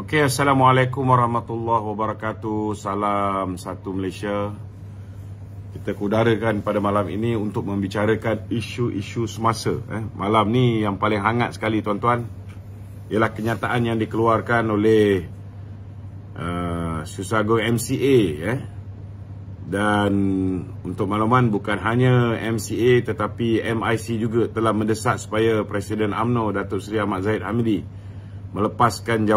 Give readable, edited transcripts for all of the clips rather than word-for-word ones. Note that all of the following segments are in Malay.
Okey, Assalamualaikum warahmatullahi wabarakatuh. Salam satu Malaysia. Kita kudarakan pada malam ini untuk membicarakan isu-isu semasa. Malam ni yang paling hangat sekali tuan-tuan ialah kenyataan yang dikeluarkan oleh Susah Agung MCA. Dan untuk makluman, bukan hanya MCA tetapi MIC juga telah mendesak supaya Presiden UMNO Datuk Seri Ahmad Zahid Hamidi melepaskan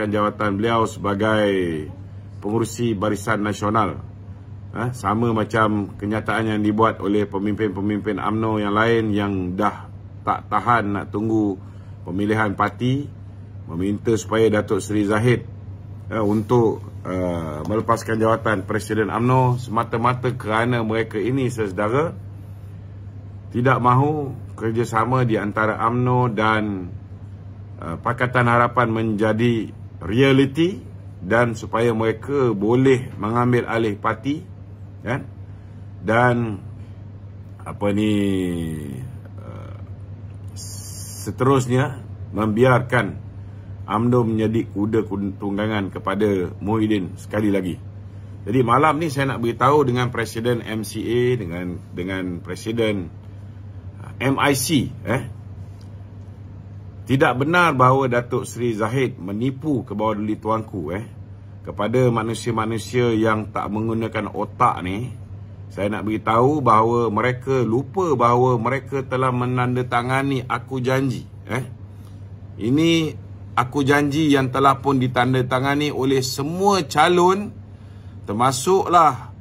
jawatan beliau sebagai pengurusi Barisan Nasional. Sama macam kenyataan yang dibuat oleh pemimpin-pemimpin UMNO yang lain yang dah tak tahan nak tunggu pemilihan parti, meminta supaya Datuk Seri Zahid untuk melepaskan jawatan Presiden UMNO semata-mata kerana mereka ini sesedara tidak mahu kerjasama di antara UMNO dan Pakatan Harapan menjadi realiti, dan supaya mereka boleh mengambil alih parti, kan? Dan seterusnya membiarkan UMNO menjadi kuda tunggangan kepada Muhyiddin sekali lagi. Jadi malam ni saya nak beritahu dengan Presiden MCA, dengan Presiden MIC, tidak benar bahawa Datuk Seri Zahid menipu ke bawah duli tuanku kepada manusia-manusia yang tak menggunakan otak ni. Saya nak beritahu bahawa mereka lupa bahawa mereka telah menandatangani aku janji. Ini aku janji yang telah pun ditandatangani oleh semua calon, termasuklah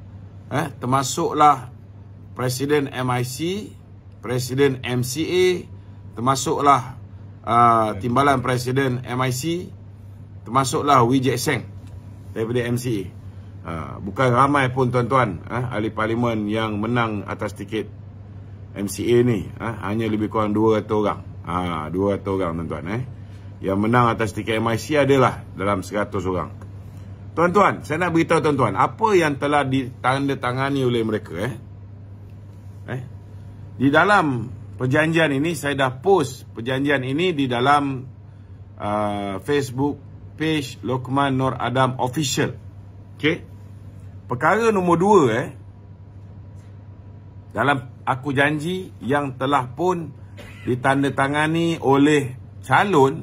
Presiden MIC, Presiden MCA, termasuklah Timbalan Presiden MIC, termasuklah Wee Jack Seng daripada MCA. Bukan ramai pun tuan-tuan ahli parlimen yang menang atas tiket MCA ni. Hanya lebih kurang 200 orang. 200 orang tuan-tuan. Yang menang atas tiket MIC adalah dalam 100 orang. Tuan-tuan, saya nak beritahu tuan-tuan apa yang telah ditandatangani oleh mereka. Di dalam perjanjian ini, saya dah post perjanjian ini di dalam Facebook page Lokman Nur Adam Official. Okey. Perkara nombor 2 dalam aku janji yang telah pun ditandatangani oleh calon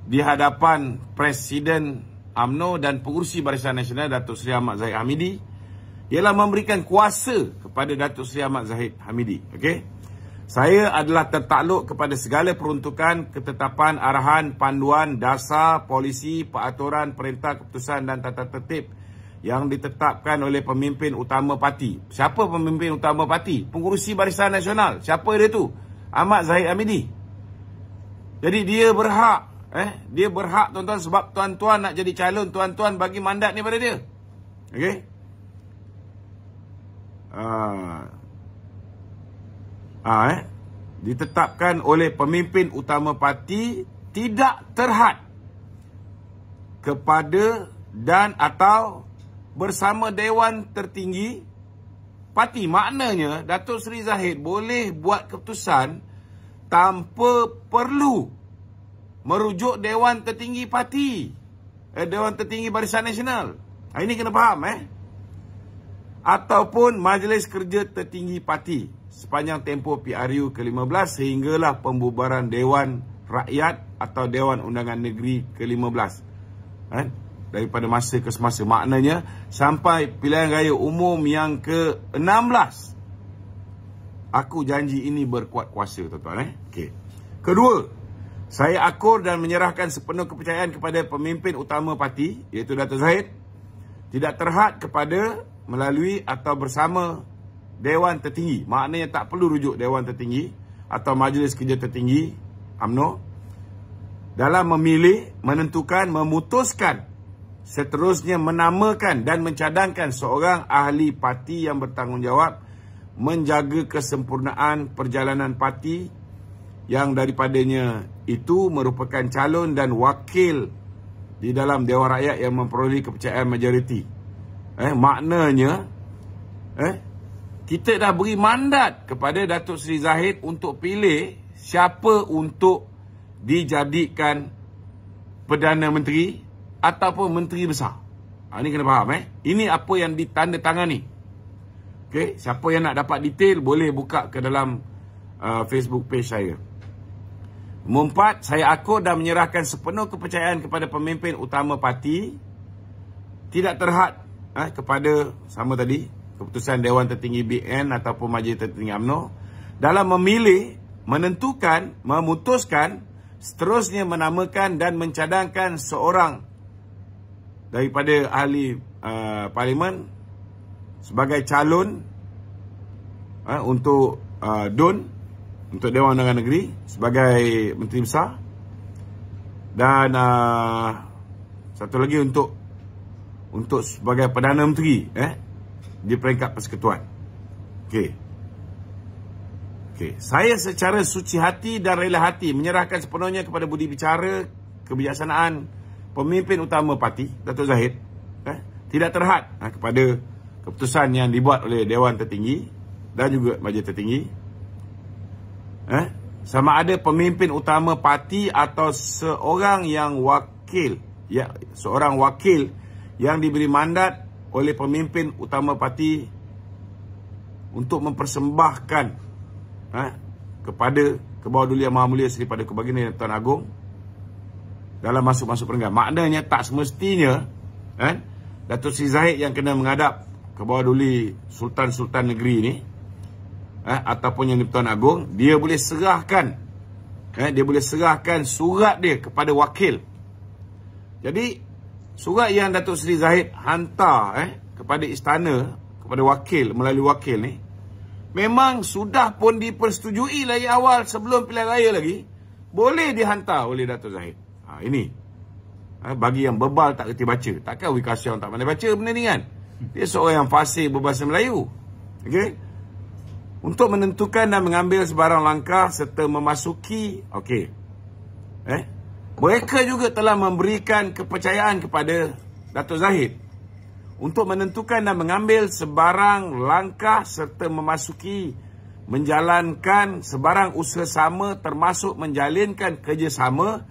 di hadapan Presiden UMNO dan pengurusi Barisan Nasional Datuk Seri Ahmad Zahid Hamidi ialah memberikan kuasa kepada Datuk Seri Ahmad Zahid Hamidi. Okey. Saya adalah tertakluk kepada segala peruntukan, ketetapan, arahan, panduan, dasar, polisi, peraturan, perintah, keputusan dan tata tertib yang ditetapkan oleh pemimpin utama parti. Siapa pemimpin utama parti? Pengurusi Barisan Nasional. Siapa dia tu? Ahmad Zahid Hamidi. Jadi dia berhak, dia berhak tuan-tuan, sebab tuan-tuan nak jadi calon, tuan-tuan bagi mandat ni pada dia. Okey? Ditetapkan oleh pemimpin utama parti, tidak terhad kepada dan atau bersama Dewan Tertinggi parti. Maknanya Datuk Seri Zahid boleh buat keputusan tanpa perlu merujuk Dewan Tertinggi parti, Dewan Tertinggi Barisan Nasional. Ini kena faham ataupun Majlis Kerja Tertinggi parti sepanjang tempoh PRU ke-15 sehinggalah pembubaran Dewan Rakyat atau Dewan Undangan Negeri ke-15 daripada masa ke semasa. Maknanya sampai pilihan raya umum yang ke-16 aku janji ini berkuat kuasa tuan-tuan. Okey. Kedua, saya akur dan menyerahkan sepenuh kepercayaan kepada pemimpin utama parti iaitu Datuk Zahid, tidak terhad kepada, melalui atau bersama Dewan Tertinggi. Maknanya tak perlu rujuk Dewan Tertinggi atau Majlis Kerja Tertinggi UMNO dalam memilih, menentukan, memutuskan, seterusnya menamakan dan mencadangkan seorang ahli parti yang bertanggungjawab menjaga kesempurnaan perjalanan parti yang daripadanya itu merupakan calon dan wakil di dalam Dewan Rakyat yang memperolehi kepercayaan majoriti. Maknanya kita dah beri mandat kepada Datuk Seri Zahid untuk pilih siapa untuk dijadikan Perdana Menteri ataupun Menteri Besar. Ini kena faham Ini apa yang ditandatangani. Okey, siapa yang nak dapat detail boleh buka ke dalam Facebook page saya. Nombor 4, saya akur dan menyerahkan sepenuh kepercayaan kepada pemimpin utama parti, tidak terhad kepada sama tadi keputusan Dewan Tertinggi BN ataupun Majlis Tertinggi UMNO dalam memilih, menentukan, memutuskan, seterusnya menamakan dan mencadangkan seorang daripada ahli parlimen sebagai calon untuk DUN, untuk Dewan Undangan Negeri sebagai Menteri Besar, dan satu lagi untuk sebagai Perdana Menteri di peringkat persekutuan. Okey, saya secara suci hati dan rela hati menyerahkan sepenuhnya kepada budi bicara kebijaksanaan pemimpin utama parti Datuk Zahid, tidak terhad kepada keputusan yang dibuat oleh Dewan Tertinggi dan juga Majlis Tertinggi, sama ada pemimpin utama parti atau seorang wakil yang diberi mandat oleh pemimpin utama parti untuk mempersembahkan kepada Kebawah Yang Maha Mulia Seri Paduka Baginda Tuan Agong dalam masuk-masuk perenggan. Maknanya tak semestinya Datuk Seri Zahid yang kena menghadap Kebawah Duli Sultan-Sultan negeri ni ataupun yang Tuan Agong, dia boleh serahkan surat dia kepada wakil. Jadi surat yang Datuk Seri Zahid hantar kepada istana, kepada wakil, melalui wakil ni, memang sudah pun dipersetujui dari awal sebelum pilihan raya lagi, boleh dihantar oleh Datuk Zahid. Ini bagi yang bebal tak kerti baca. Takkan Wee Ka Siong tak pandai baca benda ni kan? Dia seorang yang fasih berbahasa Melayu. Okey, untuk menentukan dan mengambil sebarang langkah serta memasuki, mereka juga telah memberikan kepercayaan kepada Datuk Zahid untuk menentukan dan mengambil sebarang langkah serta memasuki, menjalankan sebarang usaha sama termasuk menjalinkan kerjasama,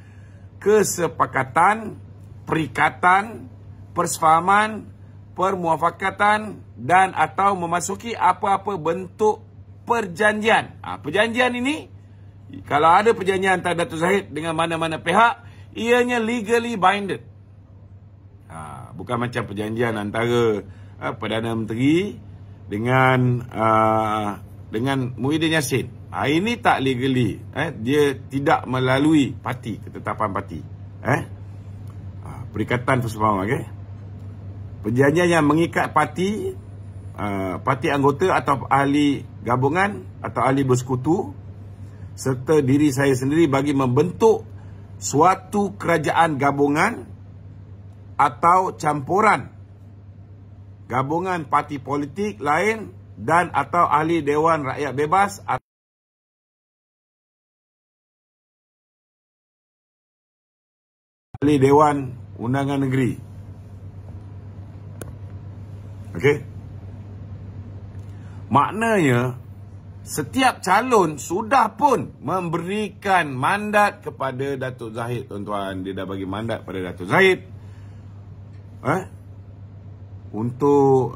kesepakatan, perikatan, persefahaman, permuafakatan dan atau memasuki apa-apa bentuk perjanjian. Perjanjian ini, kalau ada perjanjian antara Datuk Zahid dengan mana-mana pihak, ianya legally binded. Bukan macam perjanjian antara Perdana Menteri dengan Muhyiddin Yassin. Ini tak legally. Dia tidak melalui parti, ketetapan parti. Perikatan persefahaman. Perjanjian yang mengikat parti, parti anggota atau ahli gabungan atau ahli bersekutu serta diri saya sendiri bagi membentuk suatu kerajaan gabungan atau campuran gabungan parti politik lain dan atau ahli Dewan Rakyat Bebas ahli Dewan Undangan Negeri. Okey. Maknanya setiap calon sudah pun memberikan mandat kepada Datuk Zahid, tuan-tuan. Dia dah bagi mandat pada Datuk Zahid untuk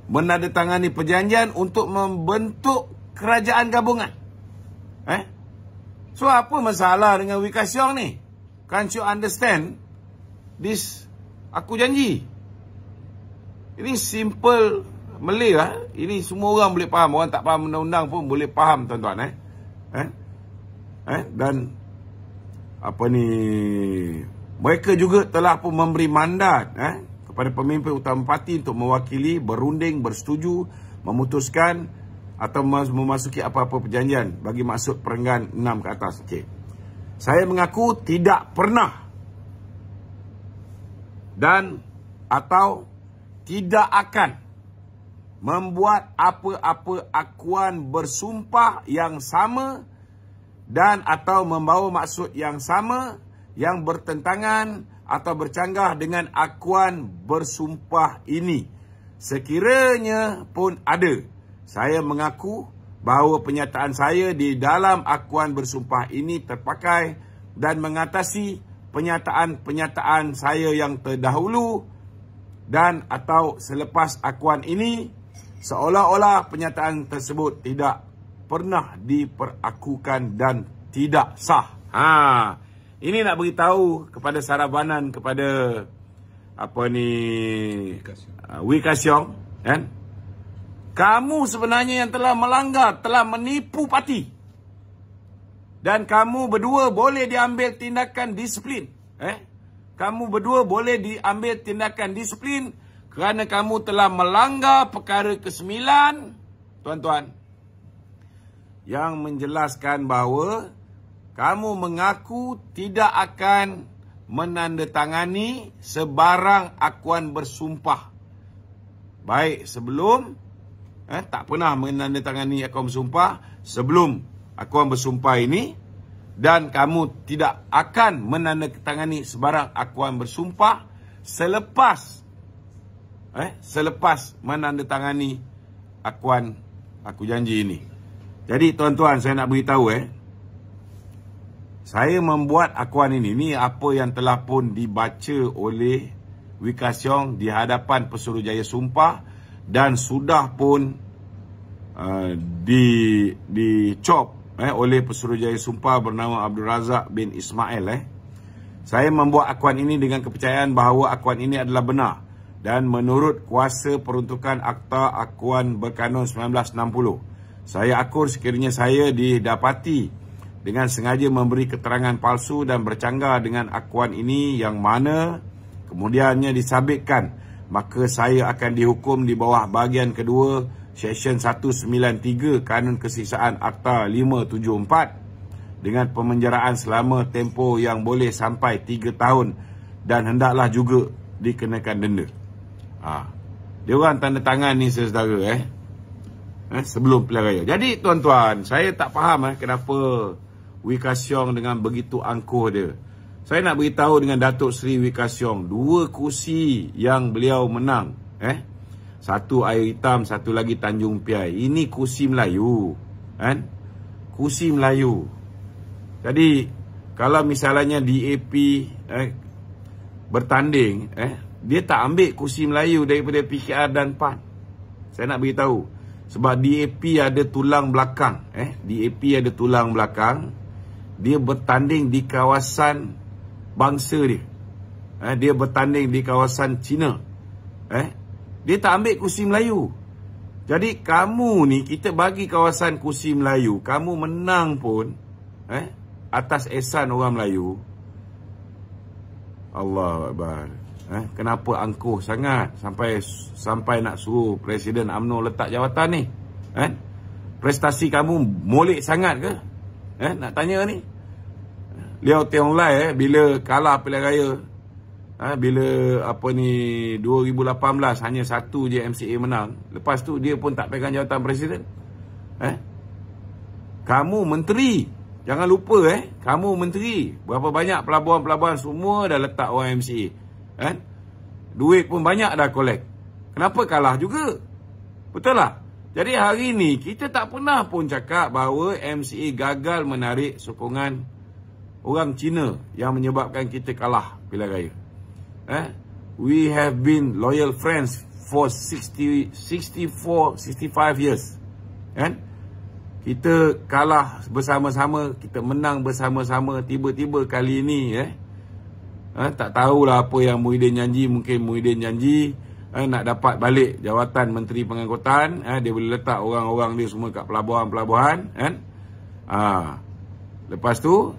menandatangani perjanjian untuk membentuk kerajaan gabungan. So apa masalah dengan Wee Ka Siong ni? Can't you understand this? Aku janji. Ini simple Malay lah. Ini semua orang boleh faham. Orang tak faham undang-undang pun boleh faham, tuan-tuan. Dan mereka juga telah pun memberi mandat kepada pemimpin utama parti untuk mewakili, berunding, bersetuju, memutuskan atau memasuki apa-apa perjanjian bagi maksud perenggan 6 ke atas. Saya mengaku tidak pernah dan atau tidak akan membuat apa-apa akuan bersumpah yang sama dan atau membawa maksud yang sama yang bertentangan atau bercanggah dengan akuan bersumpah ini. Sekiranya pun ada, saya mengaku bahawa penyataan saya di dalam akuan bersumpah ini terpakai dan mengatasi penyataan-penyataan saya yang terdahulu dan atau selepas akuan ini seolah-olah penyataan tersebut tidak pernah diperakukan dan tidak sah. Ini nak beritahu kepada Sarabanan, kepada Wee Ka Siong, kan? Kamu sebenarnya yang telah melanggar, telah menipu parti. Dan kamu berdua boleh diambil tindakan disiplin. Kamu berdua boleh diambil tindakan disiplin kerana kamu telah melanggar perkara ke-9, tuan-tuan, yang menjelaskan bahawa kamu mengaku tidak akan menandatangani sebarang akuan bersumpah. Baik sebelum, tak pernah menandatangani akuan bersumpah sebelum akuan bersumpah ini, dan kamu tidak akan menandatangani sebarang akuan bersumpah selepas menandatangani akuan aku janji ini. Jadi tuan-tuan, saya nak beritahu saya membuat akuan ini. Ini apa yang telah pun dibaca oleh Wee Ka Siong di hadapan Pesuruhjaya Sumpah dan sudah pun dicop oleh Pesuruhjaya Sumpah bernama Abdul Razak bin Ismail. Saya membuat akuan ini dengan kepercayaan bahawa akuan ini adalah benar dan menurut kuasa peruntukan Akta Akuan Berkanun 1960. Saya akur sekiranya saya didapati dengan sengaja memberi keterangan palsu dan bercanggah dengan akuan ini yang mana kemudiannya disabitkan, maka saya akan dihukum di bawah bahagian kedua Seksyen 193 Kanun Kesiksaan Akta 574 dengan pemenjaraan selama tempoh yang boleh sampai 3 tahun dan hendaklah juga dikenakan denda. Dia orang tanda tangan ni saudara sebelum pilihan raya. Jadi tuan-tuan, saya tak faham kenapa Wee Ka Siong dengan begitu angkuh dia. Saya nak beritahu dengan Datuk Seri Wee Ka Siong, 2 kursi yang beliau menang, satu Air Hitam, satu lagi Tanjung Piai. Ini kursi Melayu, kan? Kursi Melayu. Jadi kalau misalnya DAP bertanding, dia tak ambil kursi Melayu daripada PKR dan PAN. Saya nak beritahu, sebab DAP ada tulang belakang, DAP ada tulang belakang. Dia bertanding di kawasan bangsa dia. Dia bertanding di kawasan Cina. Dia tak ambil kursi Melayu. Jadi kamu ni, kita bagi kawasan kursi Melayu, kamu menang pun atas ehsan orang Melayu. Allahu Akbar. Kenapa angkuh sangat sampai nak suruh Presiden UMNO letak jawatan ni? Prestasi kamu molek sangat ke? Nak tanya ni. Liao Tiong Lai bila kalah pilihan raya, bila 2018 hanya satu je MCA menang. Lepas tu dia pun tak pegang jawatan presiden. Kamu menteri, jangan lupa kamu menteri. Berapa banyak pelabuhan-pelabuhan semua dah letak orang MCA. Duit pun banyak dah collect. Kenapa kalah juga? Betul lah. Jadi hari ni kita tak pernah pun cakap bahawa MCA gagal menarik sokongan orang Cina yang menyebabkan kita kalah pilihan raya. We have been loyal friends for 65 years. Kita kalah bersama-sama, kita menang bersama-sama. Tiba-tiba kali ini tak tahulah apa yang Muhyiddin janji. Mungkin Muhyiddin janji nak dapat balik jawatan Menteri Pengangkutan. Dia boleh letak orang-orang dia semua kat pelabuhan-pelabuhan. Lepas tu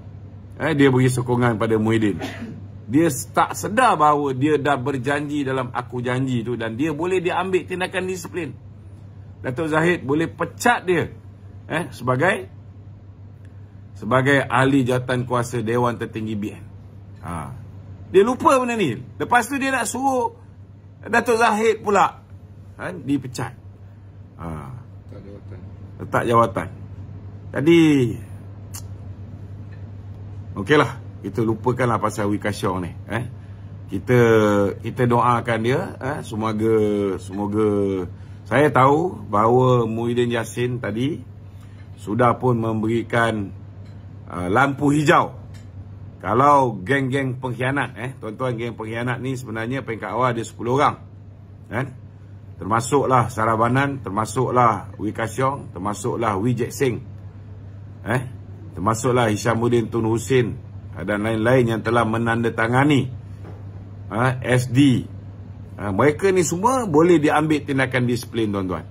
dia beri sokongan pada Muhyiddin. Dia tak sedar bahawa dia dah berjanji dalam aku janji tu, dan dia boleh diambil tindakan disiplin. Datuk Zahid boleh pecat dia sebagai ahli jawatan kuasa Dewan Tertinggi BN. Dia lupa benda ni. Lepas tu dia nak suruh Datuk Zahid pula dipecat. Letak jawatan. Jadi okeylah, kita lupakanlah pasal Wee Ka Siong ni. Kita doakan dia. Semoga saya tahu bahawa Muhyiddin Yassin tadi sudah pun memberikan lampu hijau Kalau geng-geng pengkhianat, tuan-tuan, geng pengkhianat ni sebenarnya peringkat awal ada 10 orang. Kan? Termasuklah Sarabanan, termasuklah Wee Ka Siong, termasuklah Wee Jack Sing. Termasuklah Hishamuddin Tun Hussein dan lain-lain yang telah menandatangani SD. Mereka ni semua boleh diambil tindakan disiplin, tuan-tuan.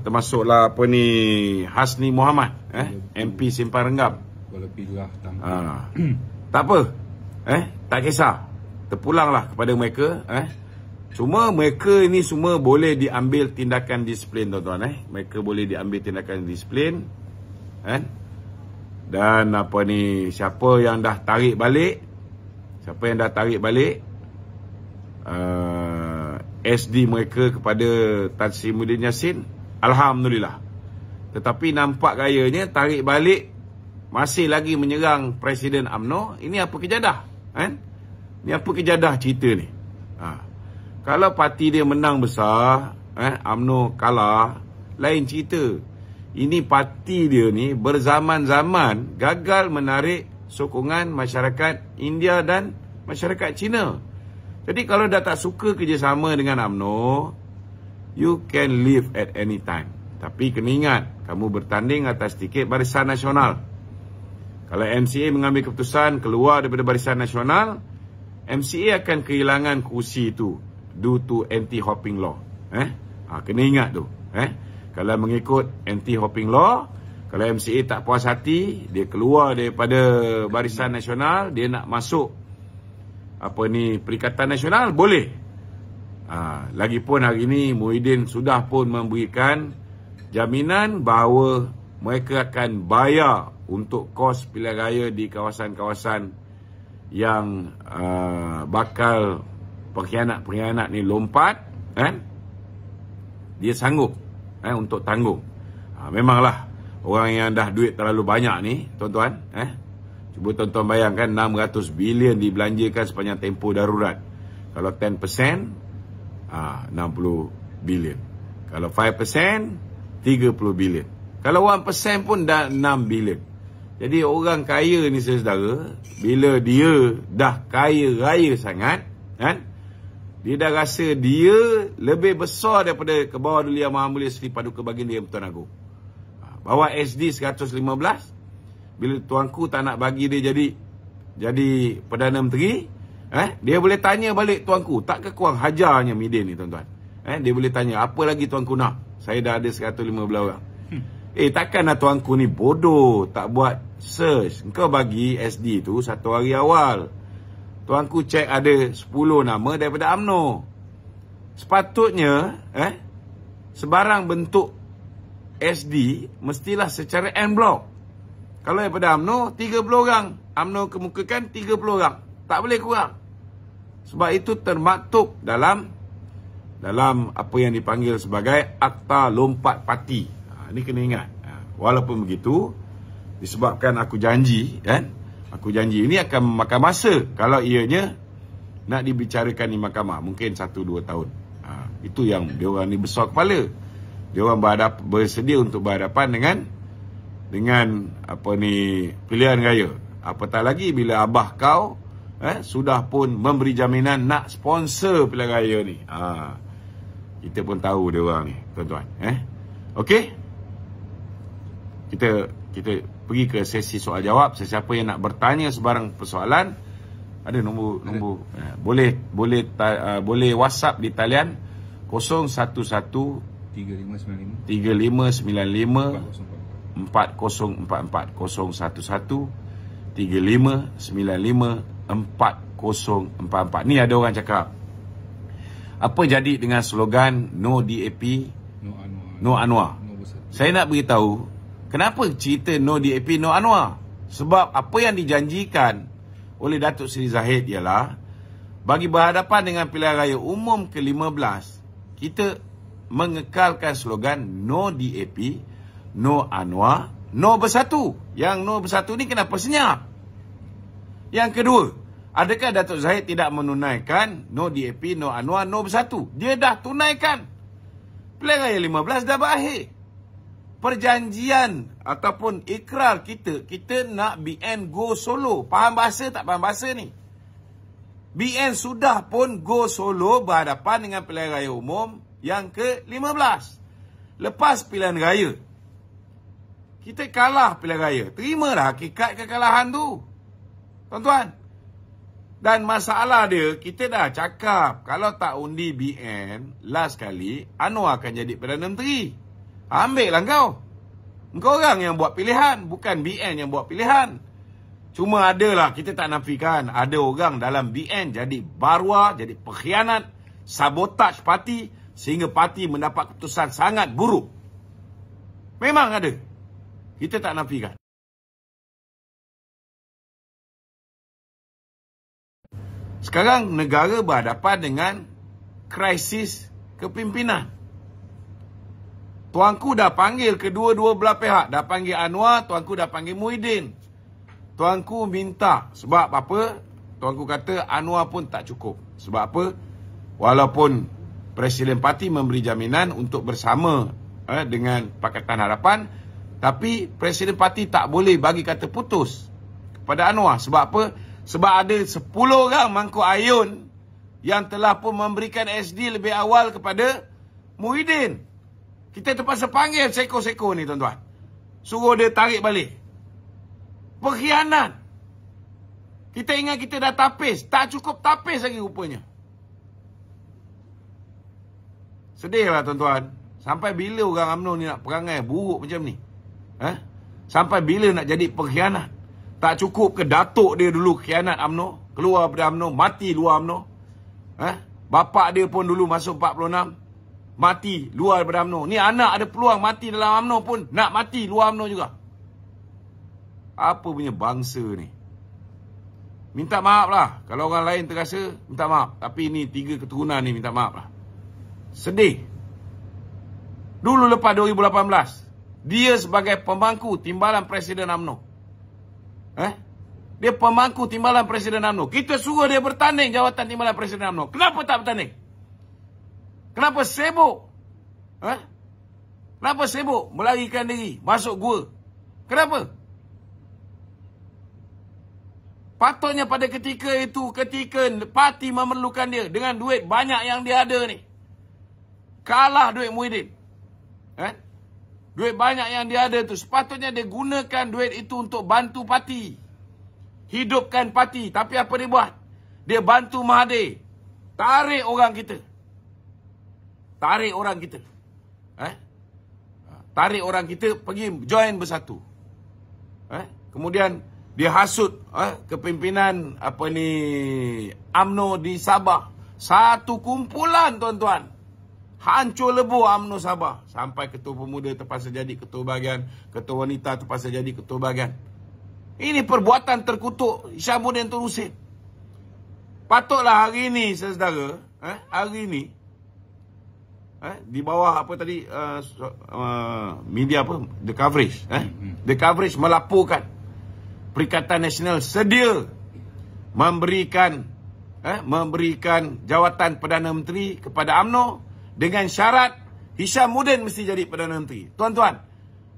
Termasuklah apa ni, Hasni Muhammad, MP Simpang Renggam. Tak apa, tak kisah, terpulanglah kepada mereka. Cuma mereka ni semua boleh diambil tindakan disiplin, tuan-tuan. Mereka boleh diambil tindakan disiplin. Dan apa ni, siapa yang dah tarik balik, SD mereka kepada Tan Sri Muhyiddin Yassin, alhamdulillah. Tetapi nampak gayanya tarik balik masih lagi menyerang Presiden UMNO. Ini apa kejadah? Ini apa kejadah cerita ni? Kalau parti dia menang besar, UMNO kalah, lain cerita. Ini parti dia ni berzaman-zaman gagal menarik sokongan masyarakat India dan masyarakat Cina. Jadi kalau dah tak suka kerjasama dengan UMNO, you can leave at any time. Tapi kena ingat, kamu bertanding atas tiket Barisan Nasional. Kalau MCA mengambil keputusan keluar daripada Barisan Nasional, MCA akan kehilangan kursi itu due to anti-hopping law. Kena ingat tu. Kalau mengikut anti-hopping law, kalau MCA tak puas hati, dia keluar daripada Barisan Nasional, dia nak masuk Perikatan Nasional, boleh. Lagipun hari ini Muhyiddin sudah pun memberikan jaminan bahawa mereka akan bayar untuk kos pilihan raya di kawasan-kawasan yang bakal pengkhianat-pengkhianat ni lompat. Dia sanggup untuk tanggung. Memanglah orang yang dah duit terlalu banyak ni, tuan-tuan, cuba tuan-tuan bayangkan 600 bilion dibelanjakan sepanjang tempoh darurat. Kalau 10%, 60 bilion. Kalau 5%, 30 bilion. Kalau 1% pun dah 6 bilion. Jadi orang kaya ni, saudara, bila dia dah kaya raya sangat, dia dah rasa dia lebih besar daripada Kebawah Duli Yang Maha Mulia Seri Paduka Baginda Yang Pertuan Agong. Bawa SD 115, bila tuanku tak nak bagi dia jadi Perdana Menteri, dia boleh tanya balik tuanku, tak ke kurang hajarnya Midin ni, tuan-tuan. Dia boleh tanya, apa lagi tuanku nak? Saya dah ada 115 orang. Takkanlah tuanku ni bodoh, tak buat search. Engkau bagi SD tu satu hari awal. Tuanku cek ada 10 nama daripada UMNO. Sepatutnya, sebarang bentuk SD mestilah secara en blok. Kalau daripada UMNO, 30 orang. UMNO kemukakan 30 orang. Tak boleh kurang. Sebab itu termaktub dalam apa yang dipanggil sebagai Akta Lompat Parti. Ini kena ingat. Walaupun begitu, disebabkan aku janji, aku janji ini akan memakan masa kalau ianya nak dibicarakan di mahkamah. Mungkin 1-2 tahun. Itu yang diorang ni besar kepala. Diorang bersedia untuk berhadapan dengan pilihan raya. Apatah lagi bila abah kau sudah pun memberi jaminan nak sponsor pilihan raya ni. Kita pun tahu diorang ni, tuan-tuan. Okey? Kita pergi ke sesi soal jawab. Sesiapa yang nak bertanya sebarang persoalan, ada nombor boleh WhatsApp di talian 011 3595 4044 011 3595 4044. Ni ada orang cakap, apa jadi dengan slogan no DAP no Anwar? Saya nak beritahu kenapa cerita no DAP no Anwar. Sebab apa yang dijanjikan oleh Datuk Seri Zahid ialah bagi berhadapan dengan pilihan raya umum ke-15, kita mengekalkan slogan no DAP, no Anwar, no Bersatu. Yang no Bersatu ni kenapa senyap? Yang kedua, adakah Datuk Zahid tidak menunaikan no DAP, no Anwar, no Bersatu? Dia dah tunaikan. Pilihan raya 15 dah berakhir. perjanjian ataupun ikrar kita nak BN go solo. Faham bahasa tak faham bahasa ni? BN sudah pun go solo berhadapan dengan pilihan raya umum yang ke-15. Lepas pilihan raya, kita kalah pilihan raya. Terimalah hakikat kekalahan tu, tuan-tuan. Dan masalah dia, kita dah cakap, kalau tak undi BN, last kali, Anwar akan jadi Perdana Menteri. Ambil lah kau. Engkau orang yang buat pilihan, bukan BN yang buat pilihan. Cuma adalah, kita tak nafikan, ada orang dalam BN jadi barwa, jadi pengkhianat, sabotaj parti, sehingga parti mendapat keputusan sangat buruk. Memang ada. Kita tak nafikan. Sekarang negara berhadapan dengan krisis kepimpinan. Tuanku dah panggil kedua-dua belah pihak. Dah panggil Anwar, tuanku dah panggil Muhyiddin. Tuanku minta. Sebab apa? Tuanku kata Anwar pun tak cukup. Sebab apa? Walaupun Presiden Parti memberi jaminan untuk bersama dengan Pakatan Harapan, tapi Presiden Parti tak boleh bagi kata putus kepada Anwar. Sebab apa? Sebab ada 10 orang mangkuk ayun yang telah pun memberikan SD lebih awal kepada Muhyiddin. Kita terpaksa panggil seko-seko ni, tuan-tuan. Suruh dia tarik balik. Pengkhianat. Kita ingat kita dah tapis. Tak cukup tapis lagi rupanya. Sedih lah, tuan-tuan. Sampai bila orang UMNO ni nak perangai buruk macam ni? Sampai bila nak jadi pengkhianat? Tak cukup ke datuk dia dulu khianat UMNO? Keluar dari UMNO, mati luar UMNO. Bapak dia pun dulu masuk 46. Mati luar daripada UMNO. Ni anak ada peluang mati dalam UMNO pun nak mati luar UMNO juga. Apa punya bangsa ni? Minta maaf lah. Kalau orang lain terasa, minta maaf. Tapi ni 3 keturunan ni minta maaf lah. Sedih. Dulu lepas 2018, dia sebagai pemangku timbalan Presiden UMNO. Dia pemangku timbalan Presiden UMNO. Kita suruh dia bertanding jawatan timbalan Presiden UMNO. Kenapa tak bertanding? Kenapa sibuk? Kenapa sibuk melarikan diri, masuk gua? Kenapa? Patutnya pada ketika itu, ketika parti memerlukan dia, dengan duit banyak yang dia ada ni, kalah duit Muhyiddin. Duit banyak yang dia ada tu, sepatutnya dia gunakan duit itu untuk bantu parti. Hidupkan parti. Tapi apa dia buat? Dia bantu Mahathir. Tarik orang kita. Tarik orang kita. Tarik orang kita pergi join bersatu. Kemudian dia hasut kepimpinan UMNO di Sabah. Satu kumpulan, tuan-tuan. Hancur lebur UMNO Sabah. Sampai ketua pemuda terpaksa jadi ketua bahagian, ketua wanita terpaksa jadi ketua bahagian. Ini perbuatan terkutuk Hishamuddin Tun Hussein. Patutlah hari ini, saudara, hari ini, di bawah apa tadi, media apa? The Coverage. The Coverage melaporkan Perikatan Nasional sedia memberikan jawatan Perdana Menteri kepada UMNO dengan syarat Hishamuddin mesti jadi Perdana Menteri. Tuan-tuan,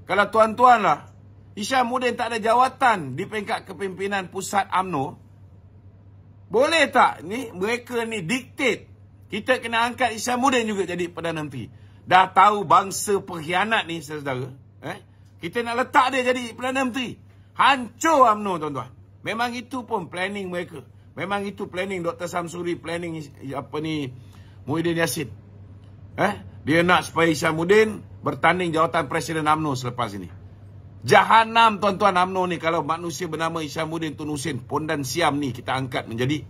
kalau tuan-tuan lah, Hishamuddin tak ada jawatan di peringkat kepimpinan pusat UMNO, boleh tak ni mereka ni diktat kita kena angkat Hishamuddin juga jadi Perdana Menteri? Dah tahu bangsa pengkhianat ni, saudara. Kita nak letak dia jadi Perdana Menteri. Hancur UMNO, tuan-tuan. Memang itu pun planning mereka. Memang itu planning Dr. Samsuri, planning Muhyiddin Yassin. Dia nak supaya Hishamuddin bertanding jawatan Presiden UMNO selepas ini. Jahanam, tuan-tuan, UMNO ni kalau manusia bernama Hishamuddin Tun Hussein, Pondan Siam ni kita angkat menjadi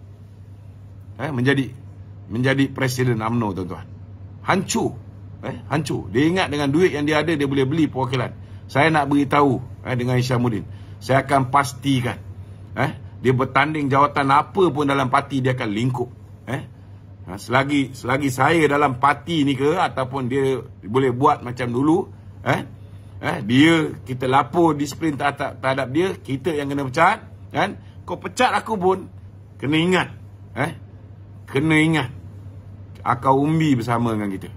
Presiden UMNO, tuan-tuan. Hancur. Hancur. Dia ingat dengan duit yang dia ada, dia boleh beli perwakilan. Saya nak beritahu dengan Hishamuddin, saya akan pastikan dia bertanding jawatan apa pun dalam parti, dia akan lingkup. Selagi saya dalam parti ni ke, ataupun dia boleh buat macam dulu, kita lapor disiplin terhadap dia, kita yang kena pecat. Kau pecat aku pun kena ingat. Kena ingat akau umbi bersama dengan kita.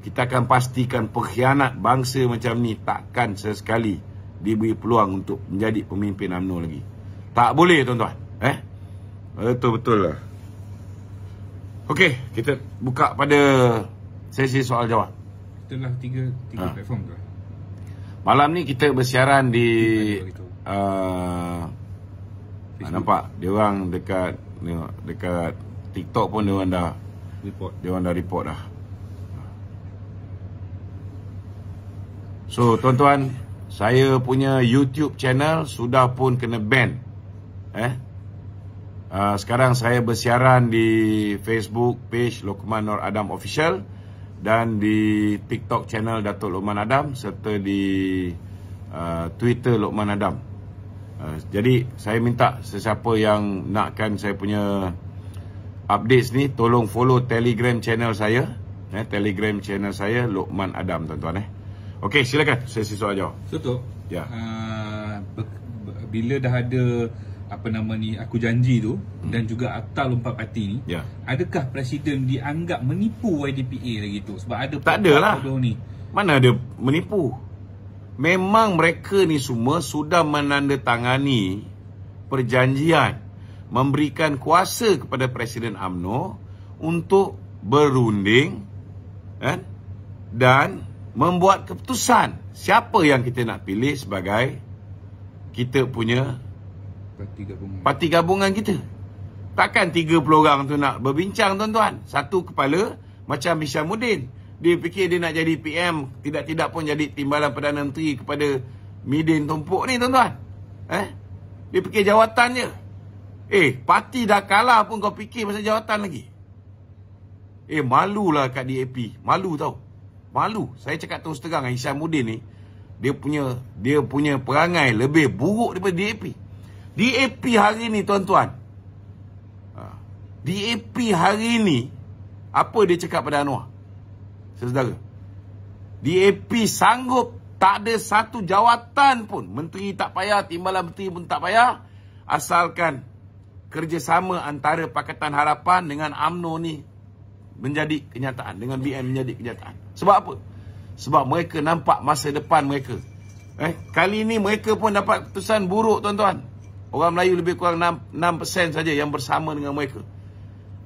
kita akan pastikan pengkhianat bangsa macam ni takkan sesekali diberi peluang untuk menjadi pemimpin UMNO lagi. Tak boleh, tuan-tuan. Betul-betul lah. Okey, kita buka pada sesi soal jawab. Itulah tiga platform tu. Malam ni kita bersiaran di nampak dia orang dekat TikTok pun dia orang dah report dah. So tuan-tuan, saya punya YouTube channel sudah pun kena ban. Sekarang saya bersiaran di Facebook page Luqman Nur Adam Official dan di TikTok channel Datuk Luqman Adam serta di Twitter Luqman Adam. Jadi saya minta sesiapa yang nakkan saya punya updates ni, tolong follow Telegram channel saya. Telegram channel saya Luqman Adam, tuan-tuan. Okey, silakan sesi soal jawab. Betul. Ya. Bila dah ada aku janji tu dan juga Akta Lompat Parti ni, adakah Presiden dianggap menipu YDPA lagi tu? Sebab ada tak adalah ni. Mana ada menipu. Memang mereka ni semua sudah menandatangani perjanjian memberikan kuasa kepada Presiden UMNO untuk berunding dan membuat keputusan siapa yang kita nak pilih sebagai kita punya parti gabungan kita. Takkan 30 orang tu nak berbincang, tuan-tuan. Satu kepala macam Hishamuddin. Dia fikir dia nak jadi PM, tidak-tidak pun jadi Timbalan Perdana Menteri kepada Midin Tumpuk ni, tuan-tuan. Dia fikir jawatan je. Parti dah kalah pun kau fikir pasal jawatan lagi. Malulah kat DAP. Malu tau. Malu. Saya cakap terus terang, Hishamuddin ni dia punya perangai lebih buruk daripada DAP. DAP hari ni, tuan-tuan, DAP hari ni apa dia cakap pada Anwar? Saudara, DAP sanggup tak ada satu jawatan pun, menteri tak payah, timbalan menteri pun tak payah, asalkan kerjasama antara Pakatan Harapan dengan UMNO ni menjadi kenyataan, dengan BN menjadi kenyataan. Sebab apa? Sebab mereka nampak masa depan mereka. Kali ni mereka pun dapat keputusan buruk, tuan-tuan. Orang Melayu lebih kurang 6% saja yang bersama dengan mereka.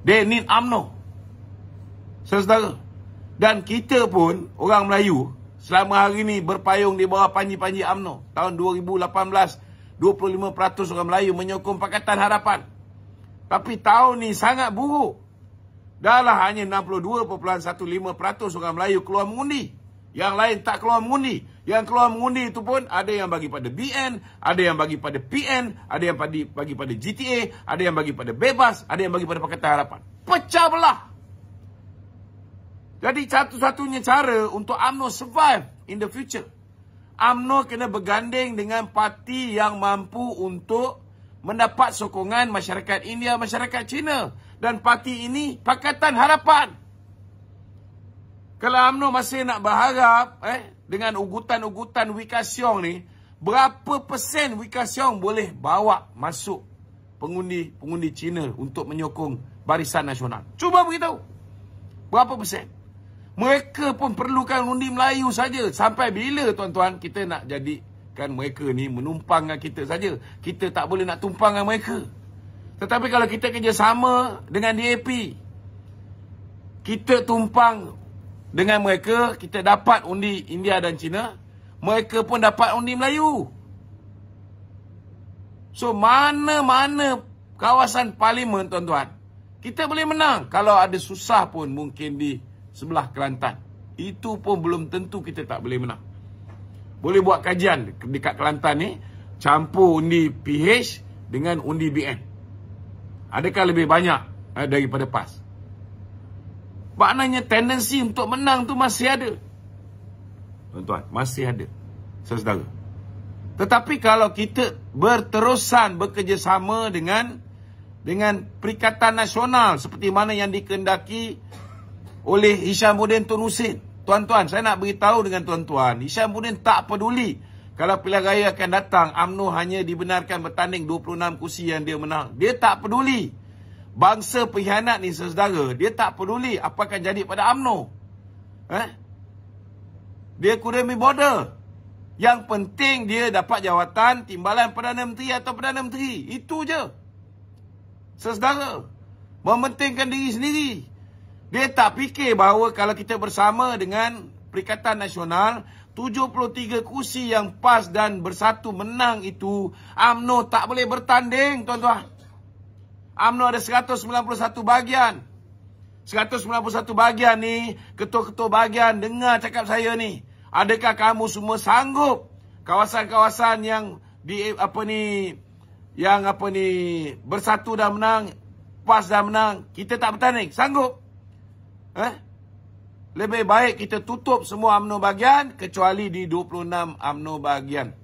They need UMNO. Saudara. Dan kita pun, orang Melayu, selama hari ni berpayung di bawah panji-panji UMNO. Tahun 2018, 25% orang Melayu menyokong Pakatan Harapan. Tapi tahun ni sangat buruk. Dahlah hanya 62.15% orang Melayu keluar mengundi. Yang lain tak keluar mengundi. Yang keluar mengundi itu pun ada yang bagi pada BN, ada yang bagi pada PN, ada yang bagi pada GTA, ada yang bagi pada Bebas, ada yang bagi pada Pakatan Harapan. Pecah belah. Jadi satu-satunya cara untuk UMNO survive in the future, UMNO kena berganding dengan parti yang mampu untuk mendapat sokongan masyarakat India, masyarakat Cina. Dan parti ini Pakatan Harapan. Kalau UMNO masih nak berharap dengan ugutan-ugutan Wee Ka Siong ni, berapa persen Wee Ka Siong boleh bawa masuk pengundi Cina untuk menyokong Barisan Nasional? Cuba beritahu. Berapa persen? Mereka pun perlukan undi Melayu saja. Sampai bila, tuan-tuan, kita nak jadikan mereka ni menumpang dengan kita saja? Kita tak boleh nak tumpang dengan mereka. Tetapi kalau kita kerjasama dengan DAP, kita tumpang dengan mereka, kita dapat undi India dan China, mereka pun dapat undi Melayu. So, mana-mana kawasan parlimen, tuan-tuan, kita boleh menang. Kalau ada susah pun mungkin di sebelah Kelantan, itu pun belum tentu kita tak boleh menang. Boleh buat kajian dekat Kelantan ni, campur undi PH dengan undi BN. Adakah lebih banyak daripada PAS? Maknanya tendensi untuk menang tu masih ada. Tuan-tuan, masih ada. Saudara. Tetapi kalau kita berterusan bekerjasama dengan Perikatan Nasional seperti mana yang dikehendaki oleh Hishamuddin Tun Hussein. Tuan-tuan, saya nak beritahu dengan tuan-tuan, Hishamuddin tak peduli kalau pilihan raya akan datang, UMNO hanya dibenarkan bertanding 26 kursi yang dia menang. Dia tak peduli. Bangsa pengkhianat ni, saudara, dia tak peduli apa akan jadi pada UMNO. Dia couldn't be bothered. Yang penting dia dapat jawatan timbalan Perdana Menteri atau Perdana Menteri. Itu je. Saudara, mementingkan diri sendiri. Dia tak fikir bahawa kalau kita bersama dengan Perikatan Nasional, 73 kursi yang PAS dan Bersatu menang itu, UMNO tak boleh bertanding, tuan-tuan. UMNO ada 191 bahagian. 191 bahagian ni, ketua-ketua bahagian dengar cakap saya ni. Adakah kamu semua sanggup kawasan-kawasan yang Bersatu dah menang, PAS dah menang, kita tak bertanding? Sanggup? Lebih baik kita tutup semua UMNO bahagian kecuali di 26 UMNO bahagian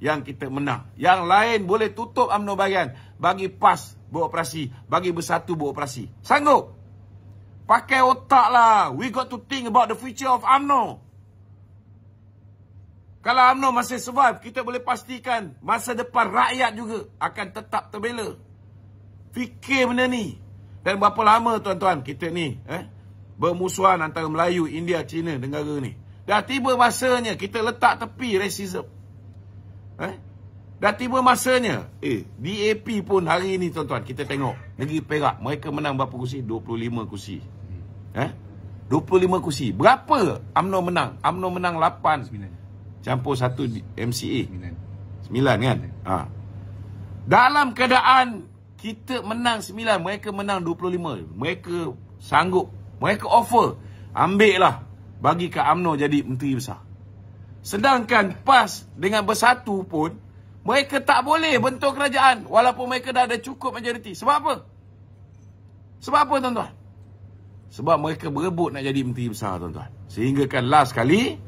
yang kita menang. Yang lain boleh tutup UMNO bahagian, bagi PAS beroperasi, bagi Bersatu beroperasi. Sanggup? Pakai otak lah. We got to think about the future of UMNO. Kalau UMNO masih survive, kita boleh pastikan masa depan rakyat juga akan tetap terbela. Fikir benda ni. Dan berapa lama tuan-tuan kita ni bermusuhan antara Melayu, India, Cina, negara ni. Dah tiba masanya kita letak tepi rasism. Dah tiba masanya. DAP pun hari ni tuan-tuan kita tengok. Negeri Perak, mereka menang berapa kursi? 25 kursi. 25 kursi. Berapa UMNO menang? UMNO menang 8. 9. Campur 1 MCA. 9 kan? Dalam keadaan kita menang 9, mereka menang 25. Mereka sanggup. Mereka offer, ambil lah, bagi ke UMNO jadi menteri besar. Sedangkan PAS dengan Bersatu pun, mereka tak boleh bentuk kerajaan, walaupun mereka dah ada cukup majoriti. Sebab apa? Sebab apa tuan-tuan? Sebab mereka berebut nak jadi menteri besar tuan-tuan. Sehingga kan last kali,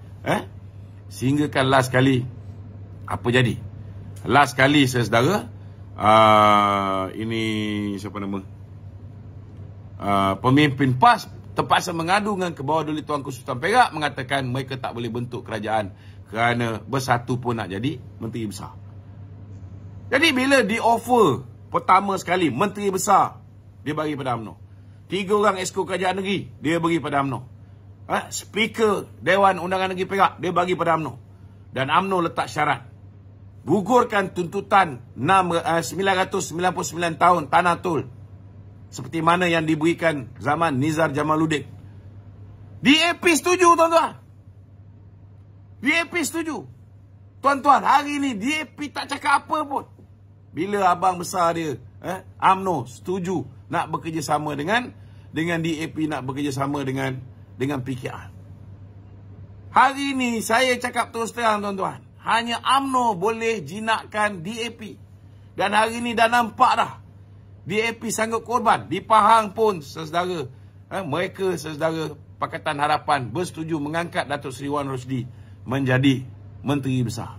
apa jadi? Last kali saudara, ini siapa nama? Pemimpin PAS terpaksa mengadu dengan ke bawah Duli Tuanku Sultan Perak, mengatakan mereka tak boleh bentuk kerajaan kerana Bersatu pun nak jadi menteri besar. Jadi bila di offer pertama sekali menteri besar, dia bagi pada UMNO. 3 orang esko kerajaan negeri, dia bagi pada UMNO. Speaker Dewan Undangan Negeri Perak, dia bagi pada UMNO. Dan UMNO letak syarat, gugurkan tuntutan 999 tahun Tanah Tol, seperti mana yang diberikan zaman Nizar Jamaluddin. DAP setuju tuan-tuan. DAP setuju. Tuan-tuan, hari ni DAP tak cakap apa pun. Bila abang besar dia, UMNO setuju nak bekerjasama dengan DAP, nak bekerjasama dengan PKR. Hari ni saya cakap terus terang tuan-tuan, hanya UMNO boleh jinakkan DAP. Dan hari ni dah nampak dah, DAP sanggup korban. Di Pahang pun, saudara, mereka, saudara, Pakatan Harapan bersetuju mengangkat Datuk Seri Wan Rosdi menjadi menteri besar.